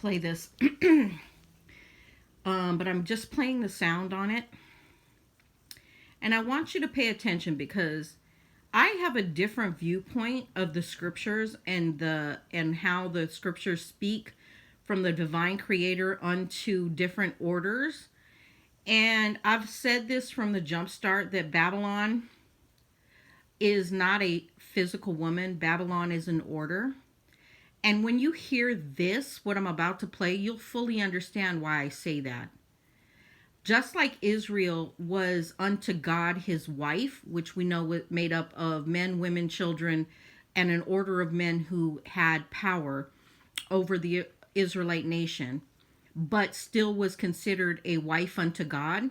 play this, but I'm just playing the sound on it. And I want you to pay attention because I have a different viewpoint of the scriptures and how the scriptures speak from the divine creator unto different orders. And I've said this from the jump start that Babylon is not a physical woman. Babylon is an order. And when you hear this, what I'm about to play, you'll fully understand why I say that. Just like Israel was unto God his wife, which we know was made up of men, women, children, and an order of men who had power over the Israelite nation, but still was considered a wife unto God.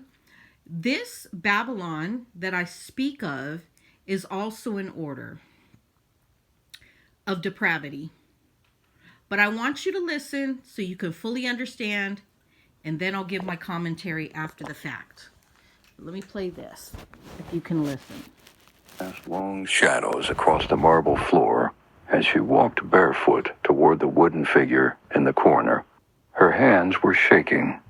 This Babylon that I speak of is also an order of depravity. But I want you to listen so you can fully understand, and then I'll give my commentary after the fact. Let me play this, if you can listen. Cast long shadows across the marble floor as she walked barefoot toward the wooden figure in the corner. Her hands were shaking.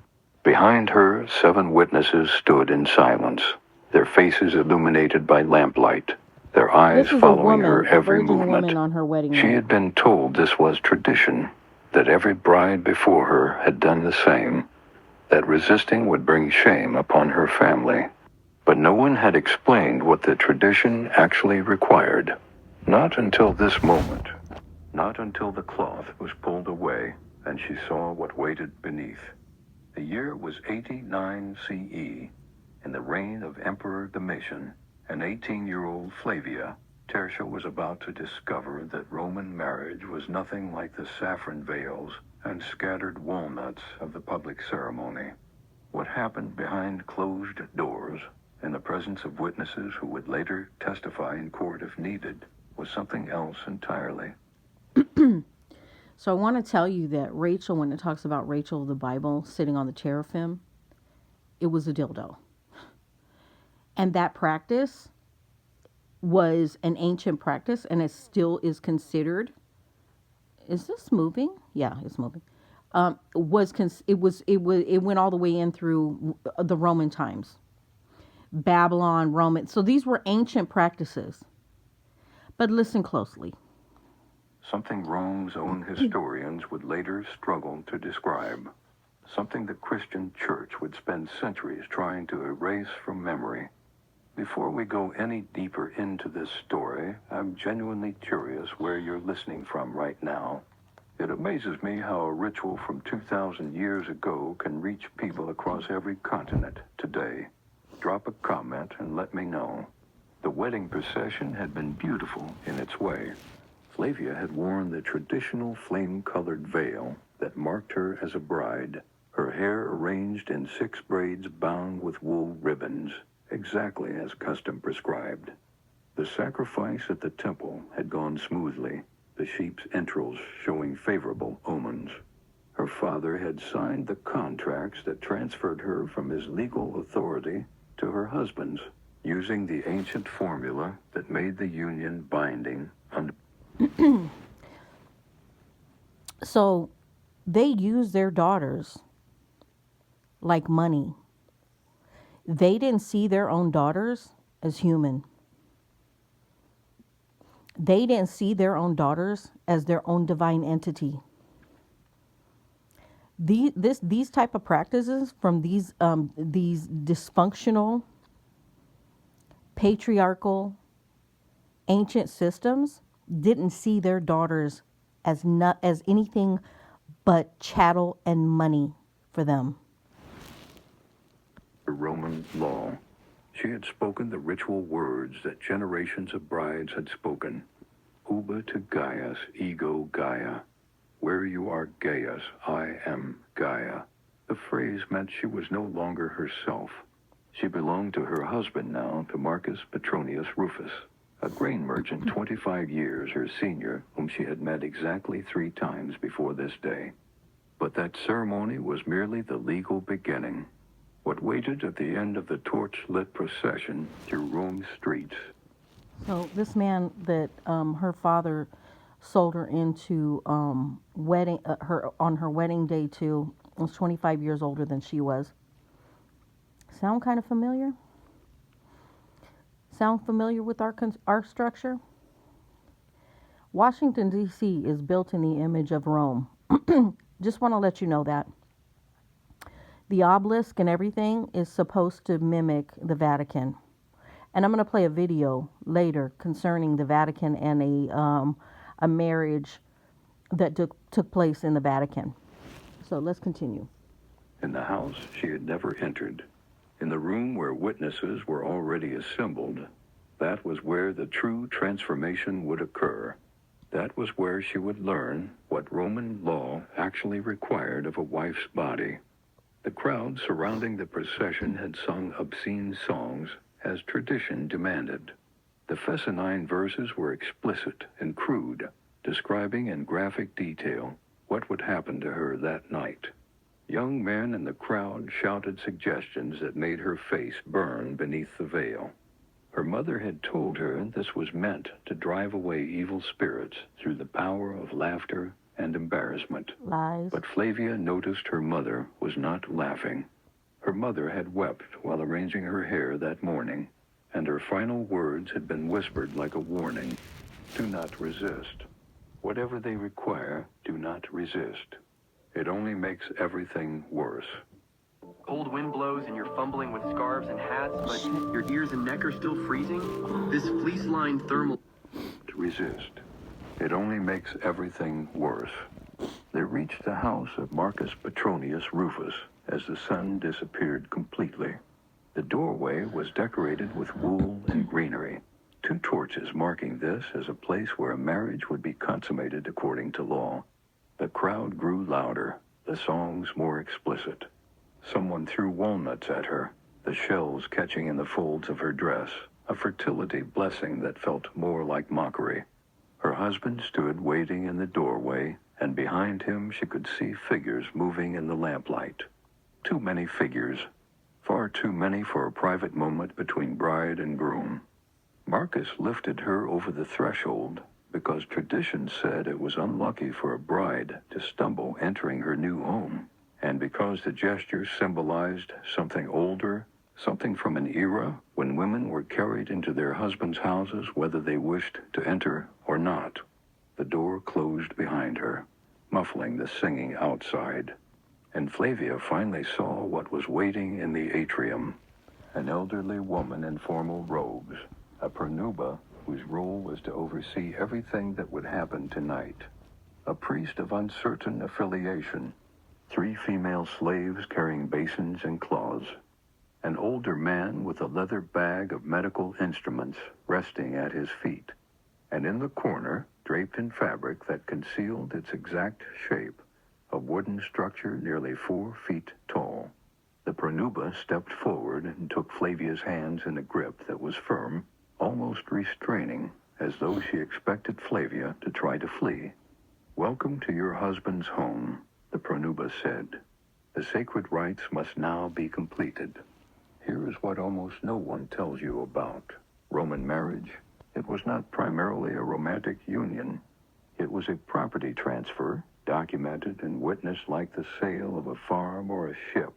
Behind her, 7 witnesses stood in silence, their faces illuminated by lamplight, their eyes following her every movement. On her wedding She had been told this was tradition, that every bride before her had done the same, that resisting would bring shame upon her family. But no one had explained what the tradition actually required. Not until this moment. Not until the cloth was pulled away and she saw what waited beneath. The year was 89 CE. In the reign of Emperor Domitian, an 18-year-old Flavia, Tertia was about to discover that Roman marriage was nothing like the saffron veils and scattered walnuts of the public ceremony. What happened behind closed doors, in the presence of witnesses who would later testify in court if needed, was something else entirely. So I want to tell you that Rachel, when it talks about Rachel of the Bible sitting on the teraphim, it was a dildo. And that practice was an ancient practice, and it still is considered. Is this moving? Yeah, it's moving. It went all the way in through the Roman times, Babylon, Roman. So these were ancient practices. But listen closely. Something Rome's own historians would later struggle to describe. Something the Christian church would spend centuries trying to erase from memory. Before we go any deeper into this story, I'm genuinely curious where you're listening from right now. It amazes me how a ritual from 2,000 years ago can reach people across every continent today. Drop a comment and let me know. The wedding procession had been beautiful in its way. Flavia had worn the traditional flame-colored veil that marked her as a bride, her hair arranged in 6 braids bound with wool ribbons, exactly as custom prescribed. The sacrifice at the temple had gone smoothly, the sheep's entrails showing favorable omens. Her father had signed the contracts that transferred her from his legal authority to her husband's, using the ancient formula that made the union binding under. So they use their daughters like money. They didn't see their own daughters as human. They didn't see their own daughters as their own divine entity. These type of practices from these dysfunctional, patriarchal, ancient systems didn't see their daughters as not as anything but chattel and money for them. Roman law. She had spoken the ritual words that generations of brides had spoken. Uba to Gaius, ego Gaia. Where you are Gaius, I am Gaia. The phrase meant she was no longer herself. She belonged to her husband now, to Marcus Petronius Rufus, a grain merchant 25 years her senior, whom she had met exactly 3 times before this day. But that ceremony was merely the legal beginning. What waited at the end of the torch-lit procession through Rome's streets. So this man that her father sold her into wedding her on her wedding day too. Was 25 years older than she was. Sound kind of familiar? Sound familiar with our structure? Washington, D.C. is built in the image of Rome. Just want to let you know that. The obelisk and everything is supposed to mimic the Vatican. And I'm going to play a video later concerning the Vatican and a marriage that took place in the Vatican. So let's continue. In the house she had never entered, in the room where witnesses were already assembled, that was where the true transformation would occur. That was where she would learn what Roman law actually required of a wife's body. The crowd surrounding the procession had sung obscene songs as tradition demanded. The Fescennine verses were explicit and crude, describing in graphic detail what would happen to her that night. Young men in the crowd shouted suggestions that made her face burn beneath the veil. Her mother had told her this was meant to drive away evil spirits through the power of laughter and embarrassment. Lies. But Flavia noticed her mother was not laughing. Her mother had wept while arranging her hair that morning, and her final words had been whispered like a warning. Do not resist. Whatever they require, do not resist. It only makes everything worse. Cold wind blows and you're fumbling with scarves and hats, but your ears and neck are still freezing? This fleece-lined thermal... Resist. It only makes everything worse. They reached the house of Marcus Petronius Rufus as the sun disappeared completely. The doorway was decorated with wool and greenery, 2 torches marking this as a place where a marriage would be consummated according to law. The crowd grew louder, the songs more explicit. Someone threw walnuts at her, the shells catching in the folds of her dress, a fertility blessing that felt more like mockery. Her husband stood waiting in the doorway, and behind him she could see figures moving in the lamplight. Too many figures, far too many for a private moment between bride and groom. Marcus lifted her over the threshold because tradition said it was unlucky for a bride to stumble entering her new home, and because the gesture symbolized something older, something from an era when women were carried into their husbands' houses whether they wished to enter or not. The door closed behind her, muffling the singing outside, and Flavia finally saw what was waiting in the atrium. An elderly woman in formal robes, a pronuba whose role was to oversee everything that would happen tonight. A priest of uncertain affiliation, 3 female slaves carrying basins and cloths, an older man with a leather bag of medical instruments resting at his feet, and in the corner, draped in fabric that concealed its exact shape, a wooden structure nearly 4 feet tall. The pronuba stepped forward and took Flavia's hands in a grip that was firm, almost restraining, as though she expected Flavia to try to flee. Welcome to your husband's home, the pronuba said. The sacred rites must now be completed. Here is what almost no one tells you about Roman marriage. It was not primarily a romantic union. It was a property transfer, documented and witnessed like the sale of a farm or a ship.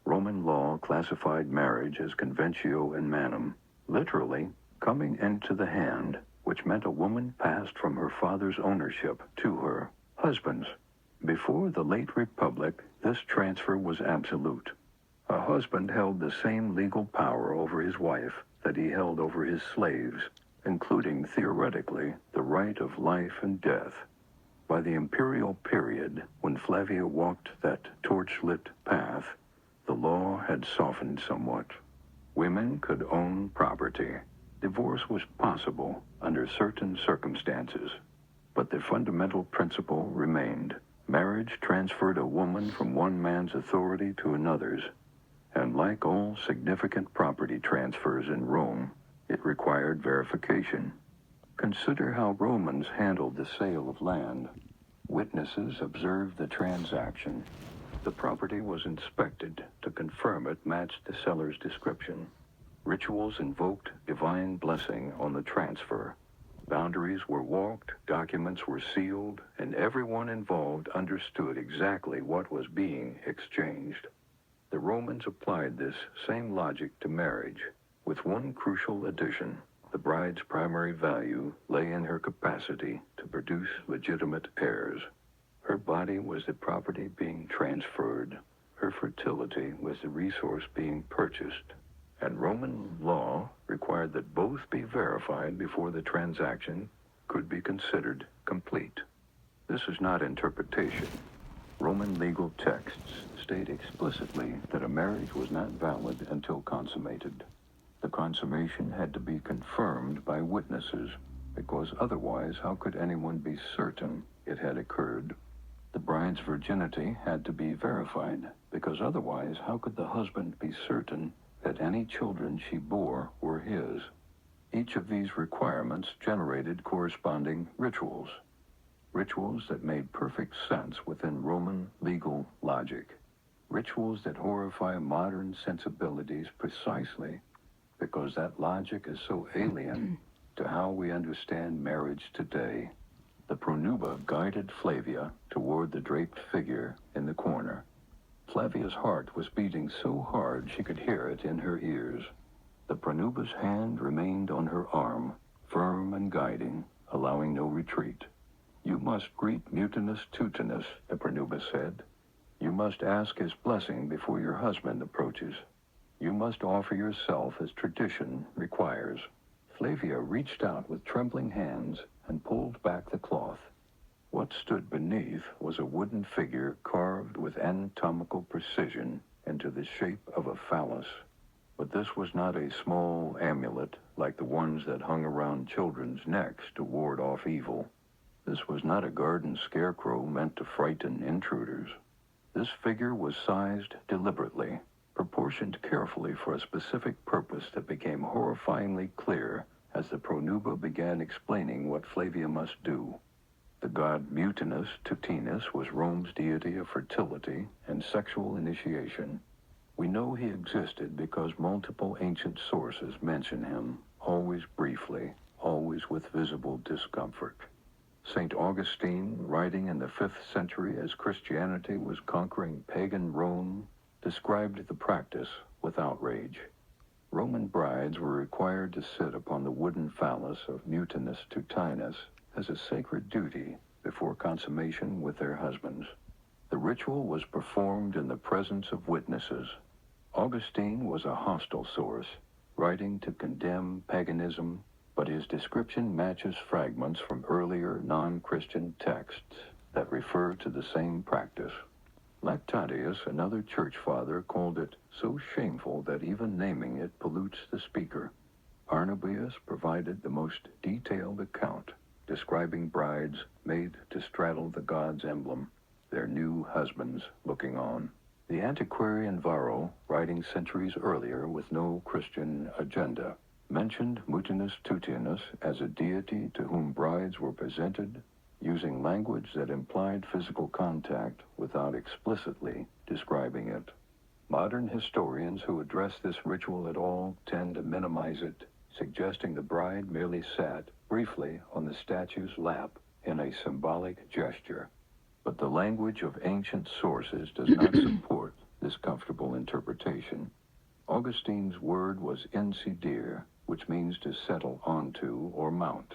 Roman law classified marriage as conventio in manum, literally coming into the hand, which meant a woman passed from her father's ownership to her husband's. Before the late Republic, this transfer was absolute. A husband held the same legal power over his wife that he held over his slaves, including, theoretically, the right of life and death. By the imperial period, when Flavia walked that torch-lit path, the law had softened somewhat. Women could own property. Divorce was possible under certain circumstances, but the fundamental principle remained. Marriage transferred a woman from one man's authority to another's, and like all significant property transfers in Rome, it required verification. Consider how Romans handled the sale of land. Witnesses observed the transaction. The property was inspected to confirm it matched the seller's description. Rituals invoked divine blessing on the transfer. Boundaries were walked, documents were sealed, and everyone involved understood exactly what was being exchanged. The Romans applied this same logic to marriage, with one crucial addition. The bride's primary value lay in her capacity to produce legitimate heirs. Her body was the property being transferred. Her fertility was the resource being purchased. And Roman law required that both be verified before the transaction could be considered complete. This is not interpretation. Roman legal texts state explicitly that a marriage was not valid until consummated. The consummation had to be confirmed by witnesses, because otherwise how could anyone be certain it had occurred? The bride's virginity had to be verified, because otherwise how could the husband be certain that any children she bore were his? Each of these requirements generated corresponding rituals. Rituals that made perfect sense within Roman legal logic. Rituals that horrify modern sensibilities precisely because that logic is so alien to how we understand marriage today. The pronuba guided Flavia toward the draped figure in the corner. Flavia's heart was beating so hard she could hear it in her ears. The pronuba's hand remained on her arm, firm and guiding, allowing no retreat. "You must greet Mutinus Tutinus," the pronuba said. "You must ask his blessing before your husband approaches. You must offer yourself as tradition requires." Flavia reached out with trembling hands and pulled back the cloth. What stood beneath was a wooden figure carved with anatomical precision into the shape of a phallus. But this was not a small amulet like the ones that hung around children's necks to ward off evil. This was not a garden scarecrow meant to frighten intruders. This figure was sized deliberately, proportioned carefully for a specific purpose that became horrifyingly clear as the pronuba began explaining what Flavia must do. The god Mutinus Tutinus was Rome's deity of fertility and sexual initiation. We know he existed because multiple ancient sources mention him, always briefly, always with visible discomfort. St. Augustine, writing in the 5th century as Christianity was conquering pagan Rome, described the practice with outrage. Roman brides were required to sit upon the wooden phallus of Mutinus Tutinus as a sacred duty before consummation with their husbands. The ritual was performed in the presence of witnesses. Augustine was a hostile source, writing to condemn paganism, but his description matches fragments from earlier non-Christian texts that refer to the same practice. Lactantius, another church father, called it so shameful that even naming it pollutes the speaker. Arnobius provided the most detailed account, describing brides made to straddle the god's emblem, their new husbands looking on. The antiquarian Varro, writing centuries earlier with no Christian agenda, mentioned Mutinus Tutinus as a deity to whom brides were presented using language that implied physical contact without explicitly describing it. Modern historians who address this ritual at all tend to minimize it, suggesting the bride merely sat briefly on the statue's lap in a symbolic gesture. But the language of ancient sources does not support this comfortable interpretation. Augustine's word was insidere, which means to settle onto or mount.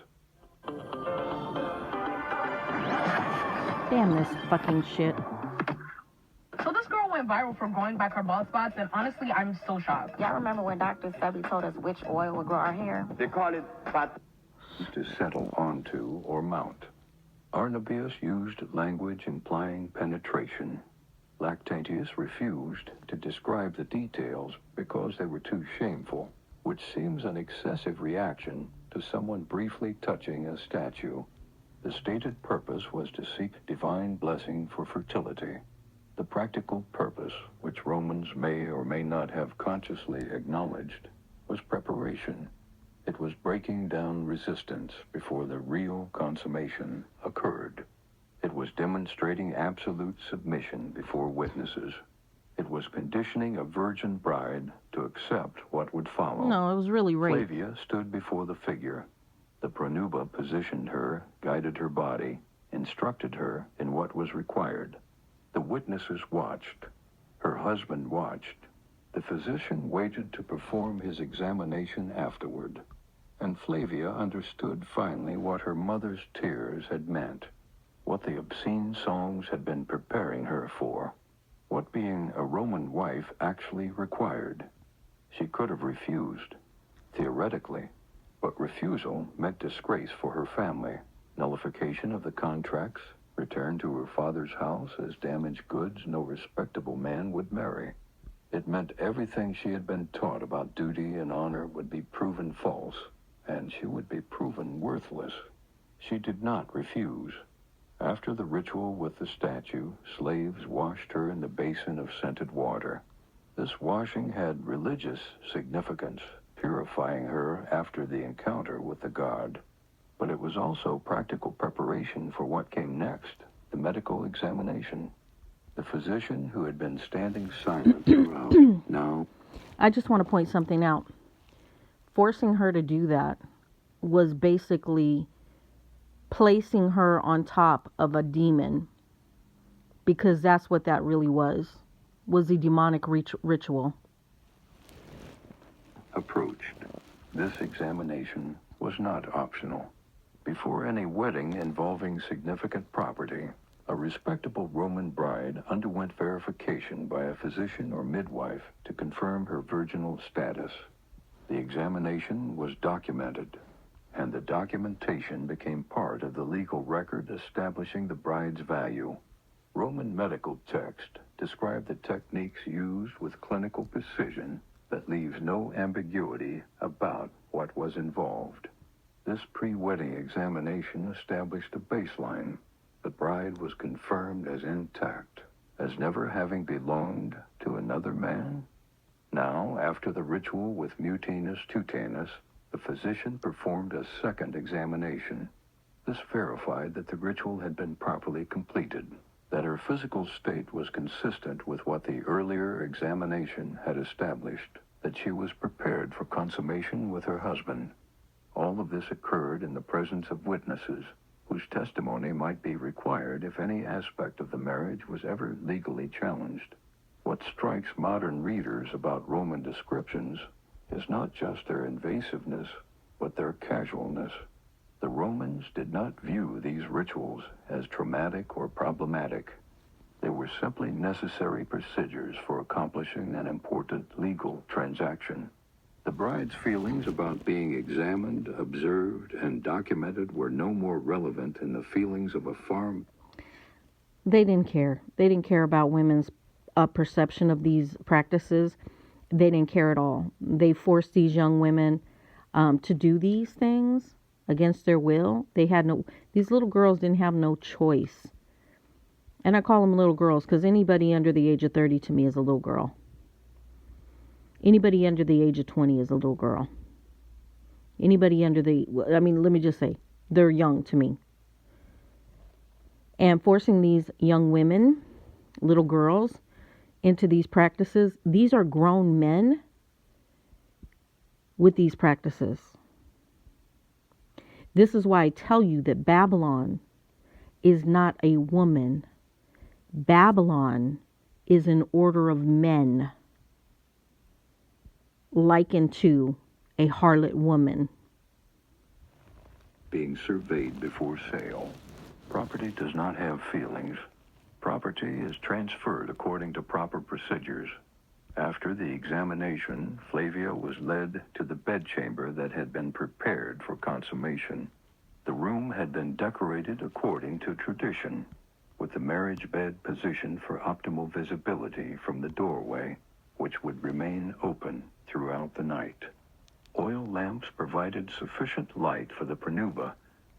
Damn this fucking shit. So this girl went viral for growing back her bald spots, and honestly, I'm so shocked. Y'all remember when Dr. Stubby told us which oil would grow our hair? They call it fat. To settle onto or mount. Arnobius used language implying penetration. Lactantius refused to describe the details because they were too shameful, which seems an excessive reaction to someone briefly touching a statue. The stated purpose was to seek divine blessing for fertility. The practical purpose, which Romans may or may not have consciously acknowledged, was preparation. It was breaking down resistance before the real consummation occurred. It was demonstrating absolute submission before witnesses. It was conditioning a virgin bride to accept what would follow. No, it was really rape. Flavia stood before the figure. The The Pronuba positioned her, guided her body, instructed her in what was required. The witnesses watched. Her husband watched. The physician waited to perform his examination afterward. And Flavia understood finally what her mother's tears had meant, what the obscene songs had been preparing her for, what being a Roman wife actually required. She could have refused, theoretically, but refusal meant disgrace for her family, nullification of the contracts, return to her father's house as damaged goods no respectable man would marry. It meant everything she had been taught about duty and honor would be proven false, and she would be proven worthless. She did not refuse. After the ritual with the statue, slaves washed her in the basin of scented water. This washing had religious significance, purifying her after the encounter with the god. But it was also practical preparation for what came next, the medical examination. The physician who had been standing silent throughout now... I just want to point something out. Forcing her to do that was basically placing her on top of a demon, because that's what that really was a demonic ritual. approached. This examination was not optional. Before any wedding involving significant property, a respectable Roman bride underwent verification by a physician or midwife to confirm her virginal status. The examination was documented, and the documentation became part of the legal record establishing the bride's value. Roman medical text described the techniques used with clinical precision that leaves no ambiguity about what was involved. This pre-wedding examination established a baseline. The bride was confirmed as intact, as never having belonged to another man. Now, after the ritual with Mutinus Tutanus, the physician performed a second examination. This verified that the ritual had been properly completed, that her physical state was consistent with what the earlier examination had established, that she was prepared for consummation with her husband. All of this occurred in the presence of witnesses, whose testimony might be required if any aspect of the marriage was ever legally challenged. What strikes modern readers about Roman descriptions is not just their invasiveness, but their casualness. The Romans did not view these rituals as traumatic or problematic. They were simply necessary procedures for accomplishing an important legal transaction. The bride's feelings about being examined, observed, and documented were no more relevant than the feelings of a farm. They didn't care. They didn't care about women's perception of these practices. They didn't care at all. They forced these young women to do these things against their will. These little girls didn't have no choice. And I call them little girls because anybody under the age of 30 to me is a little girl. Anybody under the age of 20 is a little girl. Anybody let me just say, they're young to me. And forcing these young women, little girls, into these practices, these are grown men with these practices. This is why I tell you that Babylon is not a woman. Babylon is an order of men likened to a harlot woman. Being surveyed before sale. Property does not have feelings. Property is transferred according to proper procedures. After the examination, Flavia was led to the bedchamber that had been prepared for consummation. The room had been decorated according to tradition, with the marriage bed positioned for optimal visibility from the doorway, which would remain open throughout the night. Oil lamps provided sufficient light for the Pronuba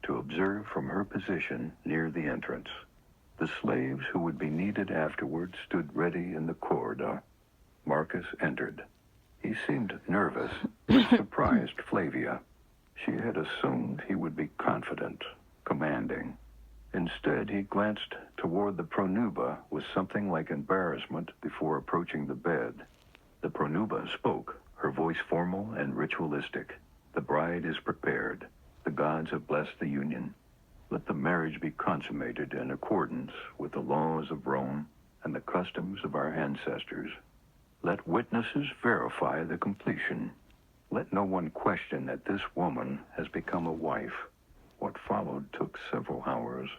to observe from her position near the entrance. The slaves who would be needed afterward stood ready in the corridor. Marcus entered. He seemed nervous, which surprised Flavia. She had assumed he would be confident, commanding. Instead, he glanced toward the Pronuba with something like embarrassment before approaching the bed. The Pronuba spoke, her voice formal and ritualistic. The bride is prepared. The gods have blessed the union. Let the marriage be consummated in accordance with the laws of Rome and the customs of our ancestors. Let witnesses verify the completion. Let no one question that this woman has become a wife. What followed took several hours.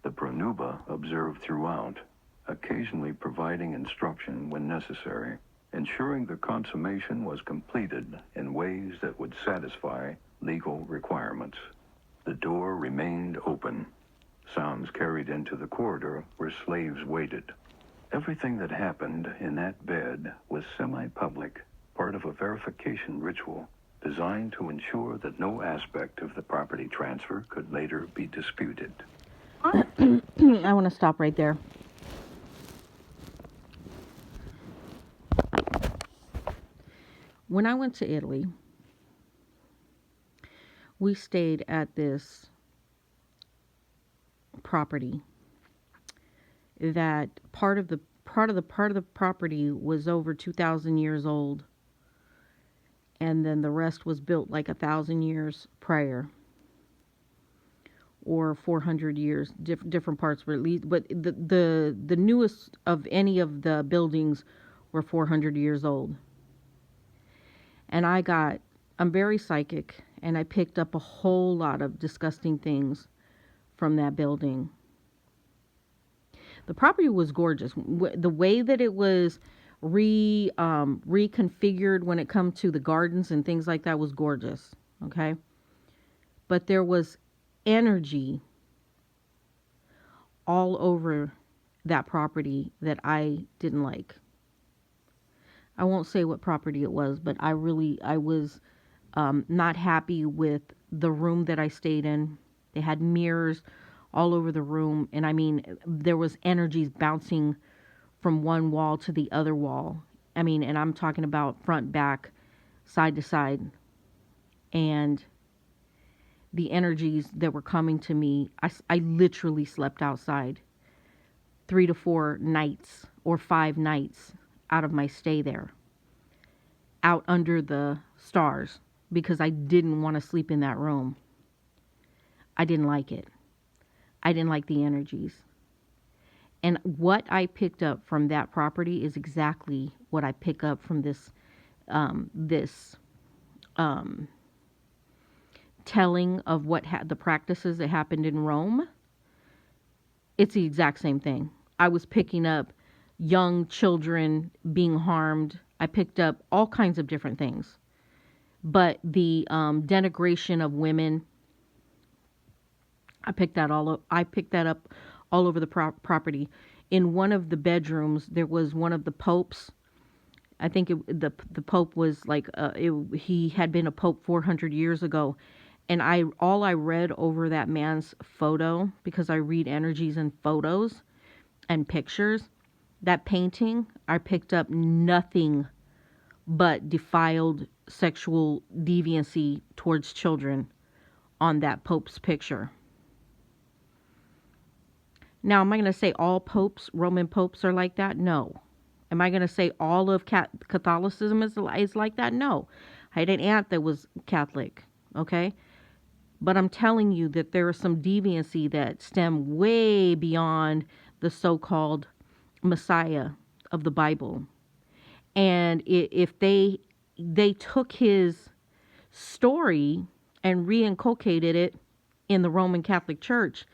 The pronuba observed throughout, occasionally providing instruction when necessary, ensuring the consummation was completed in ways that would satisfy legal requirements. The door remained open. Sounds carried into the corridor where slaves waited. Everything that happened in that bed was semi-public, part of a verification ritual designed to ensure that no aspect of the property transfer could later be disputed. I want to stop right there. When I went to Italy, we stayed at this property that part of the property was over 2,000 years old, and then the rest was built like 1,000 years prior, or 400 years. Different parts were at least, but the newest of any of the buildings were 400 years old. And I'm very psychic, and I picked up a whole lot of disgusting things from that building. The property was gorgeous. The way that it was reconfigured when it comes to the gardens and things like that was gorgeous. Okay. But there was energy all over that property that I didn't like. I won't say what property it was, but I was not happy with the room that I stayed in. They had mirrors all over the room. And I mean, there was energies bouncing from one wall to the other wall. I mean, and I'm talking about front, back, side to side. And the energies that were coming to me, I literally slept outside 3 to 4 nights or 5 nights out of my stay there, out under the stars, because I didn't want to sleep in that room. I didn't like it. I didn't like the energies. And what I picked up from that property is exactly what I pick up from this telling of what the practices that happened in Rome. It's the exact same thing. I was picking up young children being harmed. I picked up all kinds of different things. But the denigration of women, I picked that up all over the property. In one of the bedrooms, there was one of the popes. I think the pope was like he had been a pope 400 years ago, and I read over that man's photo, because I read energies in photos and pictures. That painting, I picked up nothing but defiled sexual deviancy towards children on that pope's picture. Now, am I going to say all popes, Roman popes, are like that? No. Am I going to say all of Catholicism is like that? No. I had an aunt that was Catholic, okay? But I'm telling you that there is some deviancy that stem way beyond the so-called Messiah of the Bible. And if they took his story and reinculcated it in the Roman Catholic Church,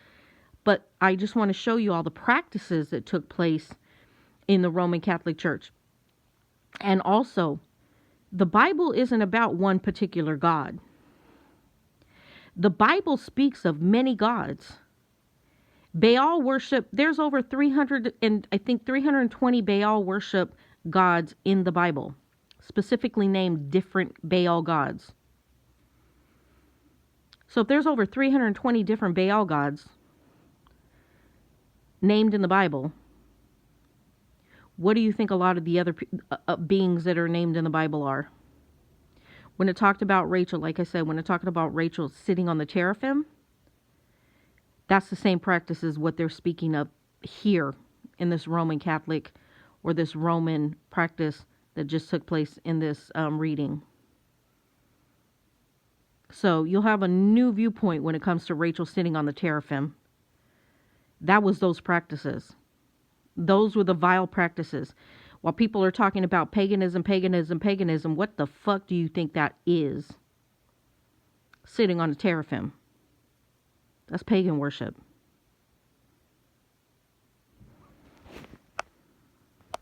but I just want to show you all the practices that took place in the Roman Catholic Church. And also, the Bible isn't about one particular God. The Bible speaks of many gods. Baal worship, there's over 320 Baal worship gods in the Bible, specifically named different Baal gods. So if there's over 320 different Baal gods named in the Bible, what do you think a lot of the other beings that are named in the Bible are? When it talked about Rachel, like I said, when it talked about Rachel sitting on the teraphim, that's the same practice as what they're speaking of here in this Roman Catholic or this Roman practice that just took place in this reading. So you'll have a new viewpoint when it comes to Rachel sitting on the teraphim. That was those practices. Those were the vile practices. While people are talking about paganism, what the fuck do you think that is? Sitting on the teraphim. That's pagan worship.